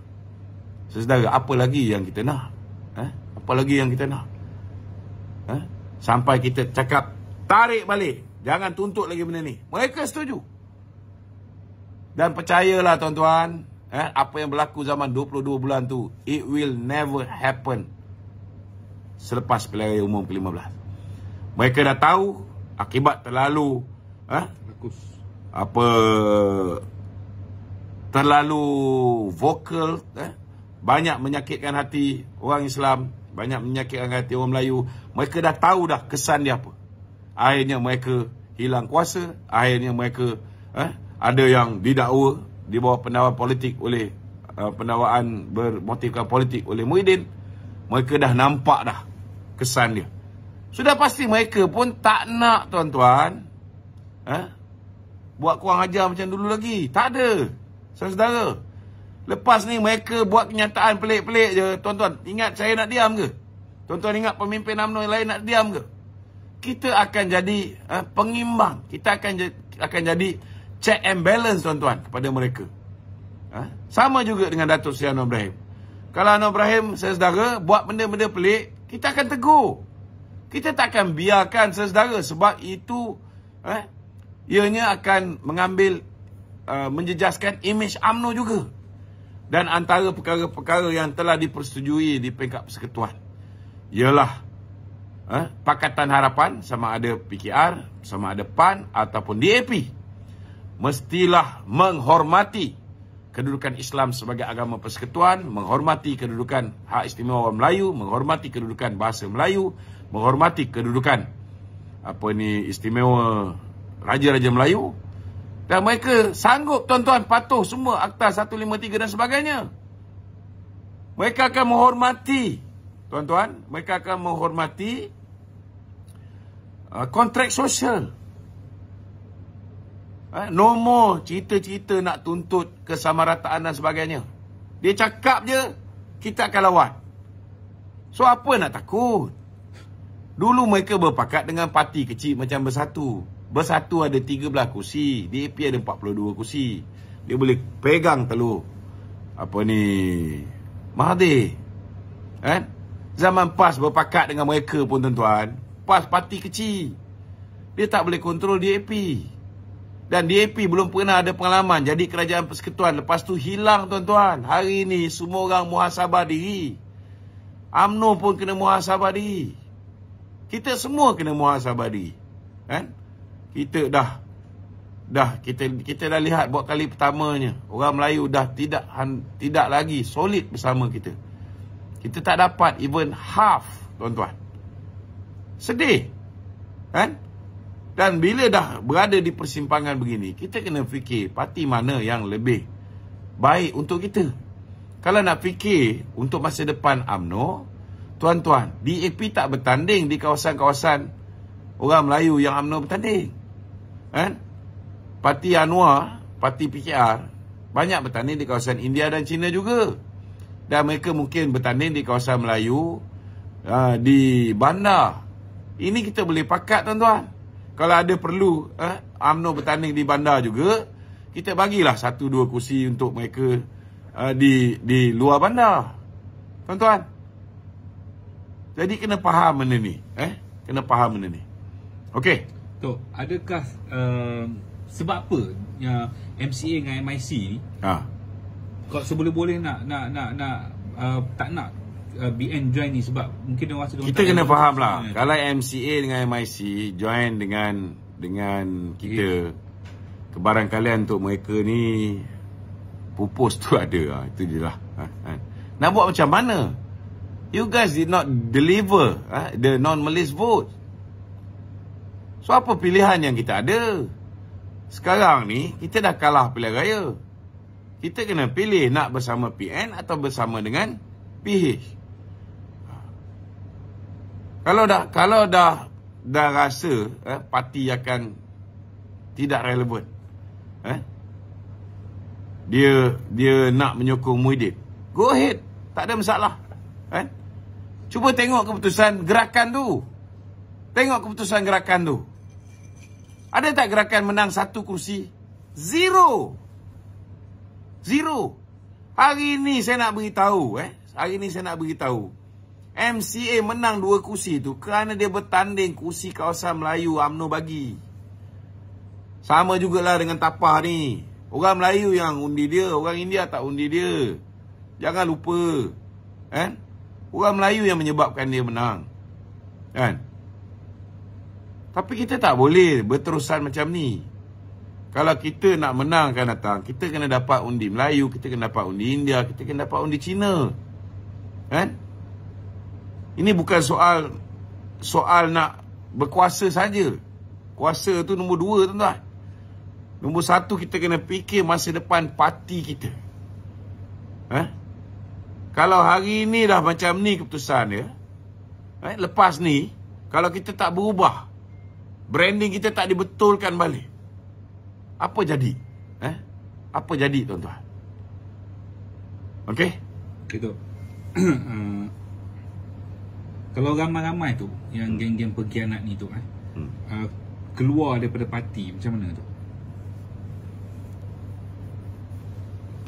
Saudara, apa lagi yang kita nak? Apa lagi yang kita nak? Sampai kita cakap, tarik balik. Jangan tuntut lagi benda ni. Mereka setuju. Dan percayalah tuan-tuan, apa yang berlaku zaman 22 bulan tu, it will never happen selepas pilihan raya umum ke-15. Mereka dah tahu akibat terlalu terlalu vokal, banyak menyakitkan hati orang Islam, banyak menyakitkan hati orang Melayu. Mereka dah tahu dah kesan dia apa. Akhirnya mereka hilang kuasa, akhirnya mereka ada yang didakwa di bawah pendakwaan politik oleh pendakwaan bermotifkan politik oleh Muhyiddin. Mereka dah nampak dah kesan dia. Sudah pasti mereka pun tak nak tuan-tuan buat kurang ajar macam dulu lagi. Tak ada, saudara. Lepas ni mereka buat kenyataan pelik-pelik je. Tuan-tuan ingat saya nak diam ke? Tuan-tuan ingat pemimpin UMNO yang lain nak diam ke? Kita akan jadi pengimbang. Kita akan jadi check and balance tuan-tuan kepada mereka. Sama juga dengan Datuk Seri Anwar Ibrahim. Kalau Anwar Ibrahim, saudara, buat benda-benda pelik, kita akan tegur. Kita tak akan biarkan, saudara, sebab itu ianya akan mengambil, menjejaskan imej UMNO juga. Dan antara perkara-perkara yang telah dipersetujui di peringkat persekutuan ialah Pakatan Harapan, sama ada PKR, sama ada PAN ataupun DAP, mestilah menghormati kedudukan Islam sebagai agama persekutuan, menghormati kedudukan hak istimewa orang Melayu, menghormati kedudukan bahasa Melayu, menghormati kedudukan istimewa Raja-Raja Melayu. Dan mereka sanggup, tuan-tuan, patuh semua Akta 153 dan sebagainya. Mereka akan menghormati, tuan-tuan, mereka akan menghormati kontrak sosial. No more cerita-cerita nak tuntut kesamarataan dan sebagainya. Dia cakap je, kita akan lawan. So, apa nak takut? Dulu mereka berpakat dengan parti kecil macam Bersatu. Bersatu ada 13 kursi. DAP ada 42 kursi. Dia boleh pegang telur Mahathir. Zaman PAS berpakat dengan mereka pun, tuan-tuan. PAS parti kecil. Dia tak boleh kontrol DAP. Dan DAP belum pernah ada pengalaman jadi kerajaan persekutuan. Lepas tu hilang, tuan-tuan. Hari ni semua orang muhasabah diri. UMNO pun kena muhasabah diri. Kita semua kena muhasabah diri. Kita dah lihat buat kali pertamanya. Orang Melayu dah tidak lagi solid bersama kita. Kita tak dapat even half, tuan-tuan. Sedih. Dan bila dah berada di persimpangan begini, kita kena fikir parti mana yang lebih baik untuk kita. Kalau nak fikir untuk masa depan UMNO, tuan-tuan, DAP tak bertanding di kawasan-kawasan orang Melayu yang UMNO bertanding. Parti Anwar, parti PKR, banyak bertanding di kawasan India dan China juga. Dan mereka mungkin bertanding di kawasan Melayu, di bandar. Ini kita boleh pakat, tuan-tuan. Kalau ada perlu UMNO bertanding di bandar juga, kita bagilah 1-2 kursi untuk mereka di luar bandar, tuan-tuan. Jadi kena faham benda ni. Kena faham benda ni. Okey. Tok, adakah sebab apa yang MCA dengan MIC ni kau seboleh-boleh nak tak nak BN join ni, sebab mungkin dia rasa kita kena faham lah. Kalau MCA dengan MIC join dengan kita, kebarangkalian untuk mereka ni pupus tu ada. Itu je lah. Nak buat macam mana? You guys did not deliver the non-Malay vote. So, apa pilihan yang kita ada? Sekarang ni, kita dah kalah pilihan raya. Kita kena pilih nak bersama PN atau bersama dengan PH. Kalau dah rasa parti akan tidak relevan, dia nak menyokong Muhyiddin, go ahead, tak ada masalah. Cuba tengok keputusan gerakan tu. Tengok keputusan gerakan tu. Ada tak gerakan menang 1 kursi? Zero. Hari ni saya nak beritahu, MCA menang 2 kursi tu kerana dia bertanding kursi kawasan Melayu UMNO bagi. Sama jugalah dengan Tapah ni. Orang Melayu yang undi dia, orang India tak undi dia. Jangan lupa. Orang Melayu yang menyebabkan dia menang. Tapi kita tak boleh berterusan macam ni. Kalau kita nak menang akan datang, kita kena dapat undi Melayu, kita kena dapat undi India, kita kena dapat undi Cina. Ini bukan soal nak berkuasa saja. Kuasa tu nombor 2, tuan-tuan. Nombor 1, kita kena fikir masa depan parti kita. Kalau hari ni dah macam ni keputusan dia, lepas ni, kalau kita tak berubah, branding kita tak dibetulkan balik, apa jadi? Apa jadi, tuan-tuan? Okey? Gitu. Kalau ramai-ramai tu, yang geng-geng pengkhianat ni tu, keluar daripada parti, macam mana tu?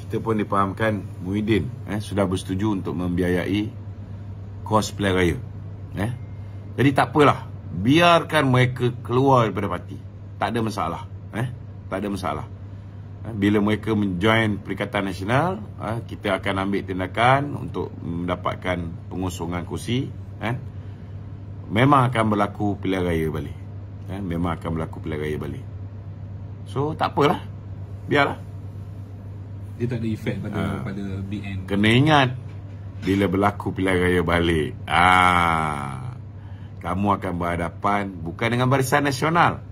Kita pun dipahamkan Muhyiddin sudah bersetuju untuk membiayai kos pilihan raya. Jadi tak apalah, biarkan mereka keluar daripada parti. Tak ada masalah. Tak ada masalah. Bila mereka menjoin Perikatan Nasional, kita akan ambil tindakan untuk mendapatkan pengosongan kursi. Memang akan berlaku pilihan raya balik. Memang akan berlaku pilihan raya balik. So tak apalah. Biarlah. Dia tak ada efek pada BN. Kena ingat, bila berlaku pilihan raya balik, kamu akan berhadapan bukan dengan Barisan Nasional.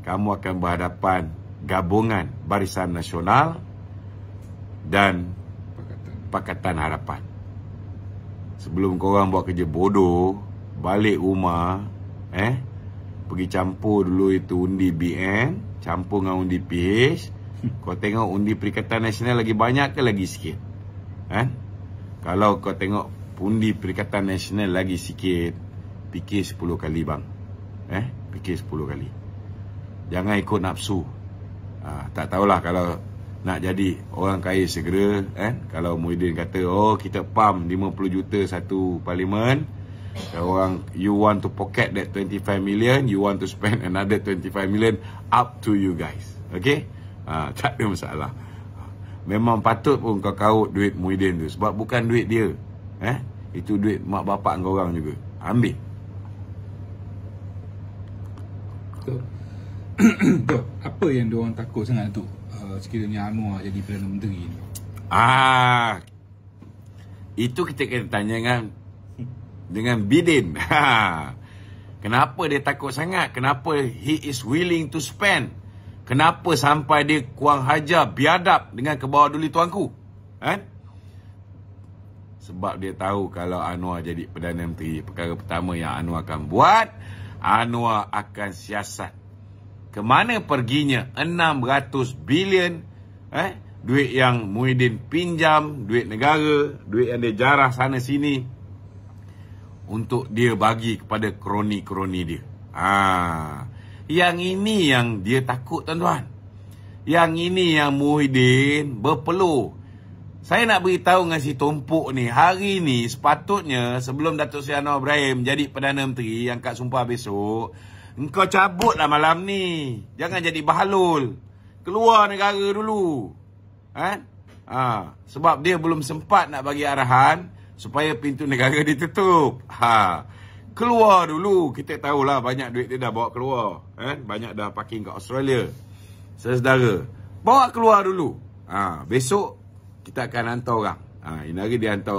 Kamu akan berhadapan gabungan Barisan Nasional dan Pakatan Harapan. Sebelum korang buat kerja bodoh, balik rumah, pergi campur dulu itu undi BN, campur dengan undi PH. Kau tengok undi Perikatan Nasional lagi banyak ke lagi sikit? Kalau kau tengok undi Perikatan Nasional lagi sikit, fikir 10 kali bang. Fikir 10 kali. Jangan ikut nafsu. Tak tahulah kalau nak jadi orang kaya segera, kalau Muhyiddin kata, kita pump 50 juta satu parlimen, orang, you want to pocket that 25 million, you want to spend another 25 million, up to you guys. Okay? Tak ada masalah. Memang patut pun kau kaut duit Muhyiddin tu, sebab bukan duit dia. Itu duit mak bapak kau orang juga. Ambil. Tok, apa yang diorang takut sangat tu? Sekiranya Anwar jadi Perdana Menteri ni. Itu kita kena tanya dengan Biden. Kenapa dia takut sangat? Kenapa he is willing to spend? Kenapa sampai dia kurang hajar biadab dengan ke bawah duli tuanku? Sebab dia tahu kalau Anwar jadi Perdana Menteri, perkara pertama yang Anwar akan buat, Anwar akan siasat ke mana perginya 600 bilion duit yang Muhyiddin pinjam, duit negara, duit yang dia jarah sana sini, untuk dia bagi kepada kroni-kroni dia. Yang ini yang dia takut, tuan-tuan. Yang ini yang Muhyiddin berpeluh. Saya nak beritahu dengan si Tumpuk ni, hari ni sepatutnya sebelum Datuk Seri Anwar Ibrahim jadi Perdana Menteri yang kat sumpah besok, engkau cabutlah malam ni. Jangan jadi bahalul. Keluar negara dulu. Sebab dia belum sempat nak bagi arahan supaya pintu negara ditutup. Keluar dulu. Kita tahulah banyak duit dia dah bawa keluar. Banyak dah parking kat Australia. Saudara, bawa keluar dulu. Besok kita akan hantar orang. Ini hari dia hantar.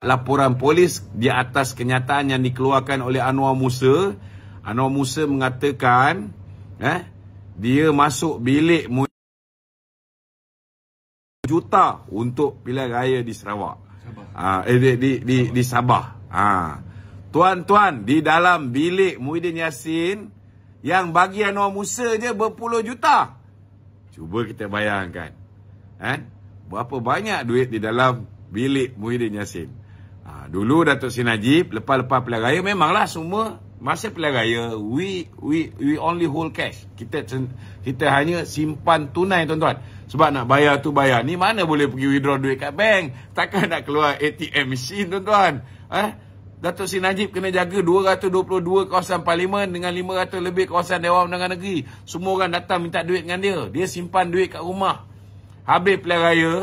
Laporan polis di atas kenyataan yang dikeluarkan oleh Anwar Musa. Anwar Musa mengatakan dia masuk bilik juta untuk pilihan raya di Sarawak. Di Sabah. Tuan-tuan, di dalam bilik Muhyiddin Yassin yang bagi Anwar Musa je berpuluh juta. Cuba kita bayangkan. Berapa banyak duit di dalam bilik Muhyiddin Yassin. Dulu Datuk Seri Najib lepas-lepas pilihan raya, memanglah semua masa pilihan raya we only hold cash. Kita hanya simpan tunai, tuan-tuan. Sebab nak bayar tu bayar. Ni mana boleh pergi withdraw duit kat bank? Takkan nak keluar ATM machine, tuan-tuan. Datuk Seri Najib kena jaga 222 kawasan parlimen dengan 500 lebih kawasan Dewan Undangan Negeri. Semua orang datang minta duit dengan dia. Dia simpan duit kat rumah. Habis pilihan raya,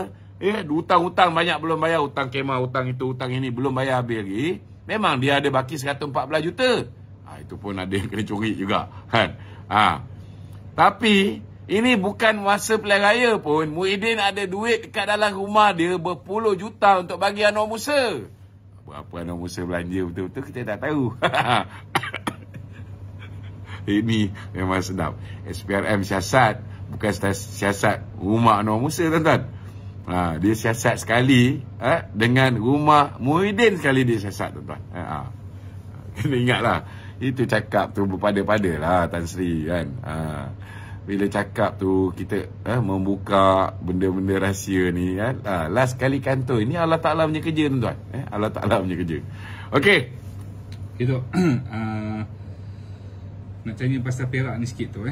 hutang-hutang banyak belum bayar. Hutang kemah, hutang itu, hutang ini belum bayar habis lagi. Memang dia ada baki 114 juta. Itu pun ada yang kena curi juga. Tapi ini bukan masa pilihan raya pun. Muhyiddin ada duit dekat dalam rumah dia berpuluh juta untuk bagi Anwar Musa. Berapa Anwar Musa belanja betul-betul kita tak tahu. Ini memang sedap. SPRM siasat, bukan siasat rumah Anwar Musa, tuan-tuan. Dia siasat sekali dengan rumah Muhyiddin sekali dia siasat, tuan-tuan. Kena ingatlah. Itu cakap tu berpada-pada lah Tan Sri kan. Bila cakap tu kita membuka benda-benda rahsia ni kan. Last kali kantor. Ini Allah Ta'ala punya kerja, tuan-tuan. Allah Ta'ala punya kerja. Okey. Itu nak tanya pasal Perak ni sikit tu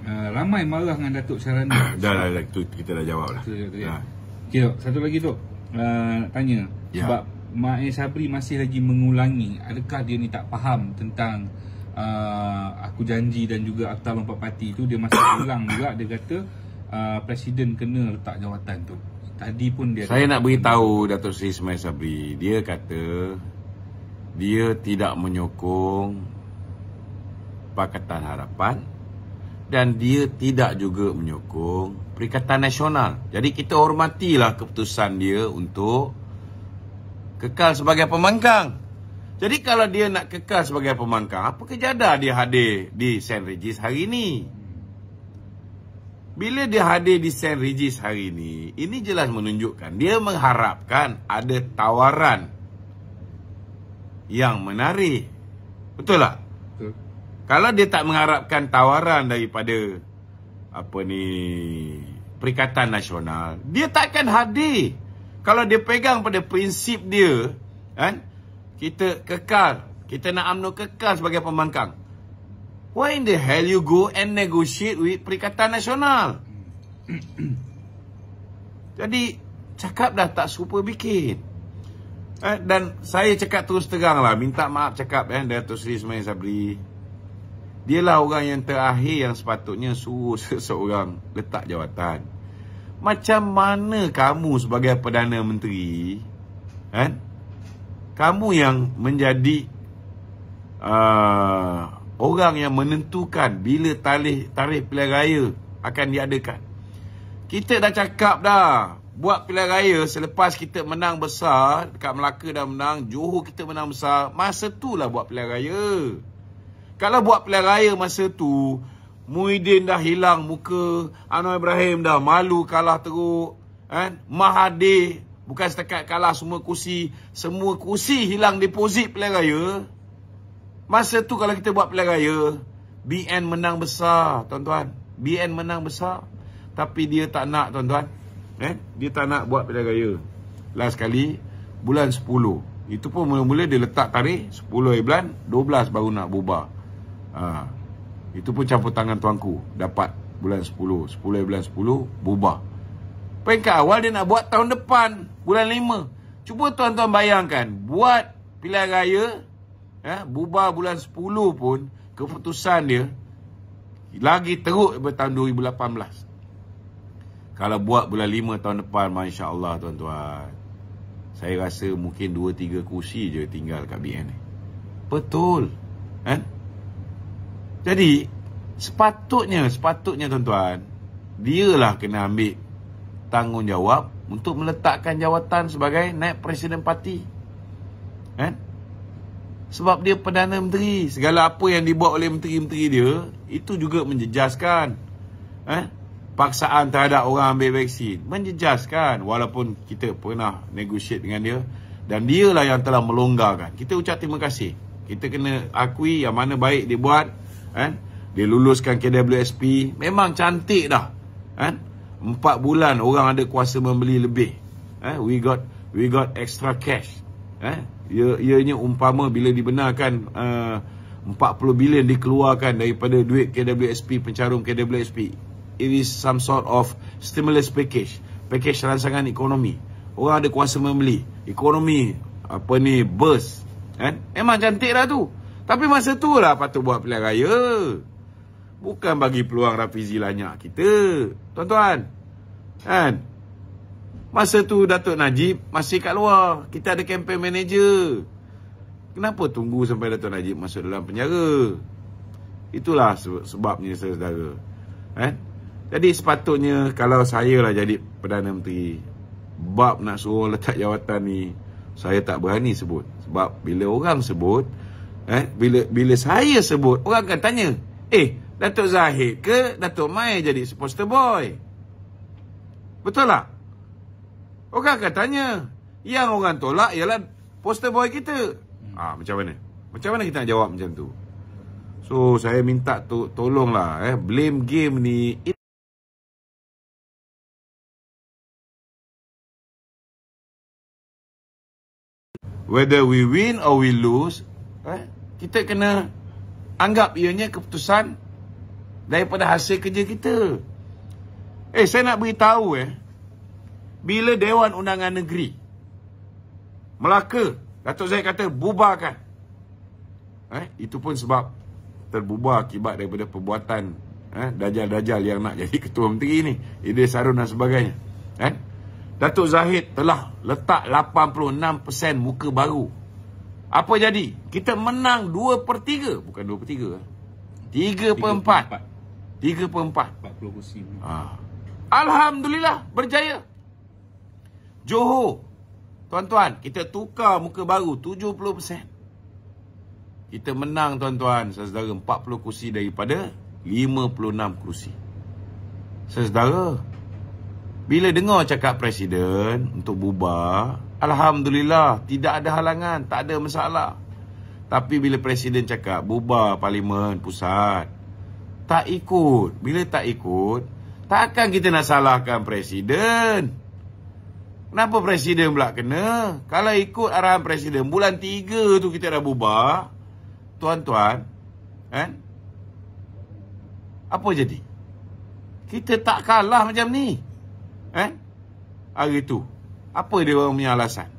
ramai marah dengan Datuk Syarani. Dah tu kita dah jawab lah. Okay, satu lagi tu nak tanya sebab Mak Sabri masih lagi mengulangi, adakah dia ni tak faham tentang aku janji dan juga Akta Lompat Parti tu. Dia masih ulang juga. Dia kata Presiden kena letak jawatan tu. Tadi pun dia, saya nak beritahu Datuk Seri Ismail Sabri, dia kata dia tidak menyokong Pakatan Harapan dan dia tidak juga menyokong Perikatan Nasional. Jadi kita hormatilah keputusan dia untuk kekal sebagai pembangkang. Jadi kalau dia nak kekal sebagai pembangkang, apa kejadah dia hadir di St. Regis hari ini? Bila dia hadir di St. Regis hari ini jelas menunjukkan dia mengharapkan ada tawaran yang menarik. Betul tak? Betul. Kalau dia tak mengharapkan tawaran daripada Perikatan Nasional, dia takkan hadir. Kalau dia pegang pada prinsip dia, kan? Kita kekal, kita nak UMNO kekal sebagai pembangkang. Why in the hell you go and negotiate with Perikatan Nasional? Jadi, cakap dah tak serupa bikin. Dan saya cakap terus terang lah, minta maaf cakap Datuk Seri Ismail Sabri. Dialah orang yang terakhir yang sepatutnya suruh seseorang letak jawatan. Macam mana kamu sebagai Perdana Menteri, kan? Kamu yang menjadi orang yang menentukan bila tarikh pilihan raya akan diadakan. Kita dah cakap dah, buat pilihan raya selepas kita menang besar, dekat Melaka dah menang, Johor kita menang besar, masa tu lah buat pilihan raya. Kalau buat pilihan raya masa tu, Muhyiddin dah hilang muka, Anwar Ibrahim dah malu kalah teruk, kan? Mahathir bukan setakat kalah semua kursi hilang deposit pilihan raya. Masa tu kalau kita buat pilihan raya, BN menang besar, tuan-tuan. BN menang besar. Tapi dia tak nak, tuan-tuan. Dia tak nak buat pilihan raya. Last kali, bulan 10. Itu pun mula-mula dia letak tarikh 10 bulan, 12 baru nak bubar. Itu pun campur tangan tuanku. Dapat bulan 10. 10 bulan 10, bubar. Peringkat awal dia nak buat tahun depan, bulan 5. Cuba tuan-tuan bayangkan, buat pilihan raya, bubar bulan 10 pun, keputusan dia lagi teruk daripada tahun 2018. Kalau buat bulan 5 tahun depan, Masya Allah tuan-tuan, saya rasa mungkin 2-3 kursi je tinggal kat BN ni. Betul. Jadi, sepatutnya tuan-tuan, dialah kena ambil tanggungjawab untuk meletakkan jawatan sebagai naib presiden parti. Sebab dia Perdana Menteri. Segala apa yang dibuat oleh menteri-menteri dia, itu juga menjejaskan. Paksaan terhadap orang ambil vaksin, menjejaskan. Walaupun kita pernah negotiate dengan dia, dan dialah yang telah melonggarkan. Kita ucap terima kasih. Kita kena akui yang mana baik dia buat. Dia luluskan KWSP. Memang cantik dah. 4 bulan orang ada kuasa membeli lebih. We got extra cash. Ianya umpama bila dibenarkan 40 bilion dikeluarkan daripada duit KWSP, pencarum KWSP. It is some sort of stimulus package. Package rancangan ekonomi. Orang ada kuasa membeli. Ekonomi burst. Memang cantik dah tu. Tapi masa tu lah patut buat pilihan raya. Bukan bagi peluang Rafizi Lanyak kita, tuan-tuan. Masa tu Datuk Najib masih kat luar. Kita ada campaign manager. Kenapa tunggu sampai Datuk Najib masuk dalam penjara? Itulah sebabnya, saudara. Jadi sepatutnya kalau saya lah jadi Perdana Menteri, bab nak suruh letak jawatan ni, saya tak berani sebut. Sebab bila orang sebut, bila saya sebut, orang akan tanya, Datuk Zahid ke Datuk Mai jadi poster boy? Betul tak? Orang akan tanya. Yang orang tolak ialah poster boy kita. Macam mana? Macam mana kita nak jawab macam tu? So, saya minta tolonglah. Blame game ni. Whether we win or we lose, kita kena anggap ianya keputusan daripada hasil kerja kita. Saya nak beritahu bila Dewan Undangan Negeri Melaka, Datuk Zahid kata bubarkan. Itu pun sebab terbubar akibat daripada perbuatan dajal-dajal yang nak jadi ketua menteri ni, Idris Harun dan sebagainya. Datuk Zahid telah letak 86% muka baru. Apa jadi? Kita menang 2/3. Bukan 2/3. 3/4. 3/4. 40 kursi. Alhamdulillah, berjaya. Johor, tuan-tuan, kita tukar muka baru 70%. Kita menang, tuan-tuan, saudara, 40 kursi daripada 56 kursi. Saudara, bila dengar cakap Presiden untuk bubar, Alhamdulillah, tidak ada halangan, tak ada masalah. Tapi bila Presiden cakap bubar Parlimen Pusat, tak ikut. Bila tak ikut, takkan kita nak salahkan Presiden. Kenapa Presiden pula kena? Kalau ikut arahan Presiden, bulan 3 tu kita dah bubar, tuan-tuan, kan? Apa jadi? Kita tak kalah macam ni, kan? Hari tu, apa dia orang punya alasan?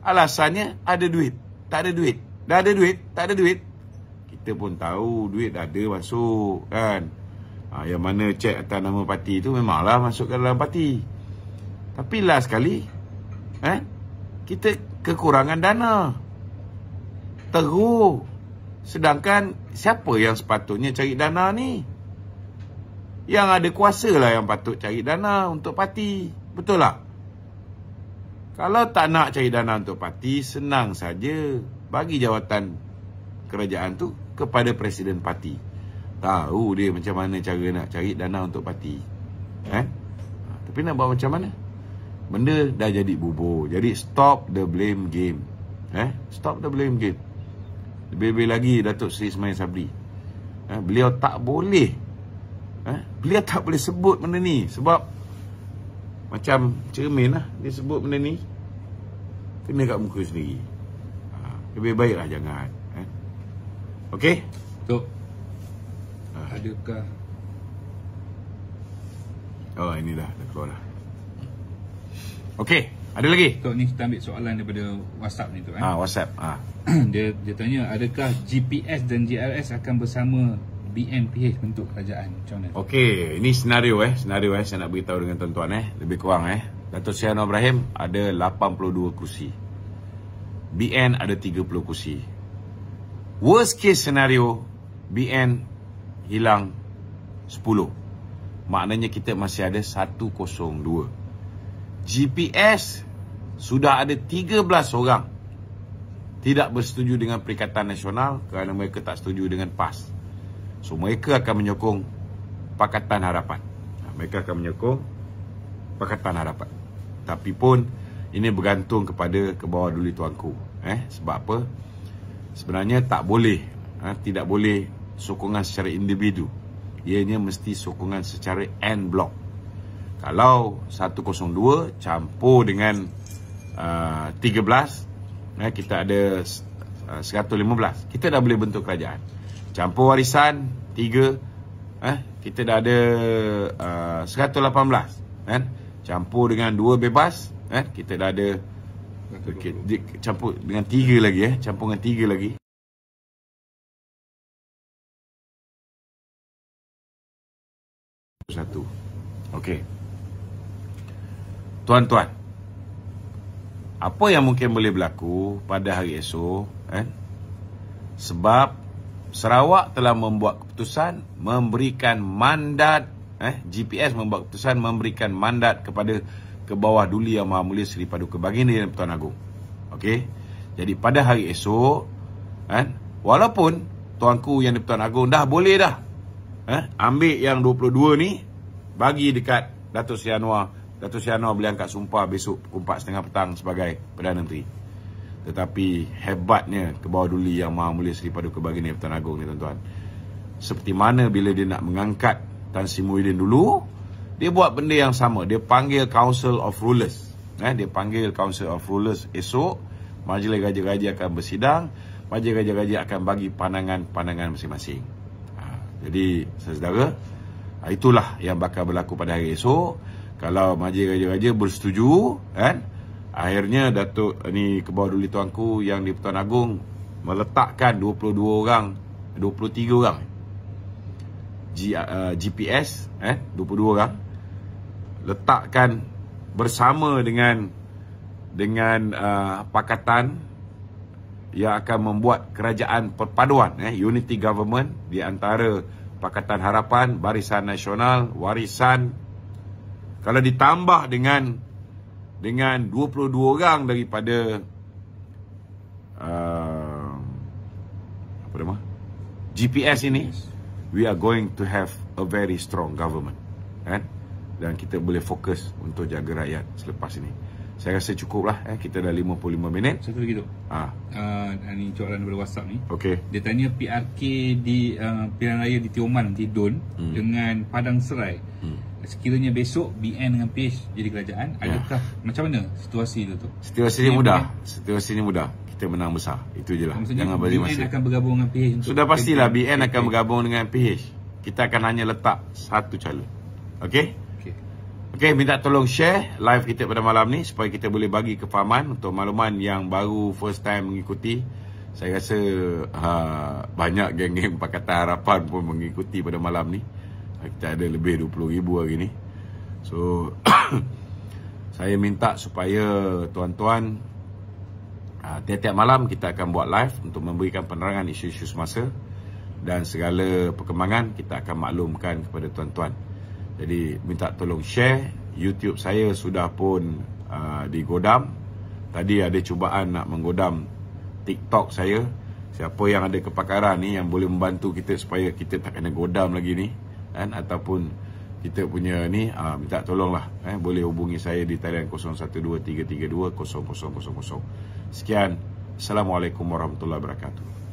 Alasannya ada duit, tak ada duit. Dah ada duit, tak ada duit. Kita pun tahu duit ada masuk, kan? Yang mana cek atas nama parti tu memanglah masuk ke dalam parti. Tapi last sekali, kita kekurangan dana. Teruk. Sedangkan siapa yang sepatutnya cari dana ni? Yang ada kuasa lah yang patut cari dana untuk parti. Betul tak? Kalau tak nak cari dana untuk parti, senang saja bagi jawatan kerajaan tu kepada Presiden parti. Tahu dia macam mana cara nak cari dana untuk parti. Tapi nak buat macam mana? Benda dah jadi bubur. Jadi stop the blame game. Stop the blame game. Lebih-lebih lagi Datuk Seri Ismail Sabri, beliau tak boleh beliau tak boleh sebut benda ni. Sebab macam cermin lah dia sebut benda ni, kena kat muka sendiri. Lebih baiklah jangan. Okey? Tok, adakah ini dah keluar dah. Okey, ada lagi? Tok, ni kita ambil soalan daripada WhatsApp ni tu, WhatsApp. Dia tanya, adakah GPS dan GRS akan bersama BNPH bentuk kerajaan? Macam mana? Okey, ini senario saya nak beritahu dengan tuan-tuan lebih kurang Datuk Seri Anwar Ibrahim ada 82 kursi. BN ada 30 kursi. Worst case scenario, BN hilang 10. Maknanya kita masih ada 102. GPS sudah ada 13 orang tidak bersetuju dengan Perikatan Nasional kerana mereka tak setuju dengan PAS. So mereka akan menyokong Pakatan Harapan. Mereka akan menyokong Pakatan Harapan. Tapi pun ini bergantung kepada kebawah duli tuanku. Sebab apa? Sebenarnya tak boleh, tidak boleh sokongan secara individu. Ianya mesti sokongan secara en blok. Kalau 102 campur dengan 13, kita ada 115. Kita dah boleh bentuk kerajaan. Campur warisan 3, kita dah ada 118, campur dengan 2 bebas, kita dah ada campur dengan 3 lagi, campur dengan 3 lagi. Satu. Okey. Tuan-tuan, apa yang mungkin boleh berlaku pada hari esok, sebab Sarawak telah membuat keputusan memberikan mandat, GPS membuat keputusan memberikan mandat kepada Kebawah Duli Yang Maha Mulia Seri Paduka Baginda dan Pertuan Agong. Okey. Jadi pada hari esok, walaupun tuanku yang di Pertuan Agong dah boleh dah ambil yang 22 ni bagi dekat Datuk Seri Anwar. Datuk Seri Anwar boleh angkat sumpah besok pukul 4.30 petang sebagai Perdana Menteri. Tetapi hebatnya Kebawah Duli Yang Maha Mulia Seri Paduka Baginda Pertuan Agong ni, tuan-tuan. Seperti mana bila dia nak mengangkat Tan Sri Muhyiddin dulu, dia buat benda yang sama. Dia panggil Council of Rulers. Dia panggil Council of Rulers esok. Majlis Raja-Raja akan bersidang. Majlis Raja-Raja akan bagi pandangan-pandangan masing-masing. Jadi, saudara, itulah yang bakal berlaku pada hari esok. Kalau Majlis Raja-Raja bersetuju, akhirnya Datuk ni Kebawah Duli tuanku yang di Pertuan Agong meletakkan 23 orang GPS, 22 orang letakkan bersama dengan pakatan yang akan membuat kerajaan perpaduan, unity government di antara Pakatan Harapan, Barisan Nasional, Warisan. Kalau ditambah dengan 22 orang daripada GPS ini, we are going to have a very strong government, kan? Dan kita boleh fokus untuk jaga rakyat selepas ini. Saya rasa cukup lah, kita dah 55 minit. Satu lagi tu. Ni soalan daripada WhatsApp ni. Okey. Dia tanya PRK di pilihan raya di Tioman nanti DUN dengan Padang Serai. Sekiranya besok BN dengan PH jadi kerajaan, adakah macam mana situasi tu? Situasi ni mudah. Situasi ni mudah. Kita menang besar. Itu je lah. Jangan bagi masa. BN akan bergabung dengan PH. Sudah pastilah BN akan bergabung dengan PH. Kita akan hanya letak satu calon. Okey? Okey, minta tolong share live kita pada malam ni supaya kita boleh bagi kefahaman untuk makluman yang baru first time mengikuti. Saya rasa banyak geng-geng Pakatan Harapan pun mengikuti pada malam ni. Kita ada lebih 20,000 hari ni. So saya minta supaya tuan-tuan tiap-tiap malam kita akan buat live untuk memberikan penerangan isu-isu semasa dan segala perkembangan kita akan maklumkan kepada tuan-tuan. Jadi minta tolong share. YouTube saya sudah pun digodam. Tadi ada cubaan nak menggodam TikTok saya. Siapa yang ada kepakaran ni yang boleh membantu kita supaya kita tak kena godam lagi ni, kan? Ataupun kita punya ni minta tolonglah, boleh hubungi saya di talian 0123320000. Sekian. Assalamualaikum warahmatullahi wabarakatuh.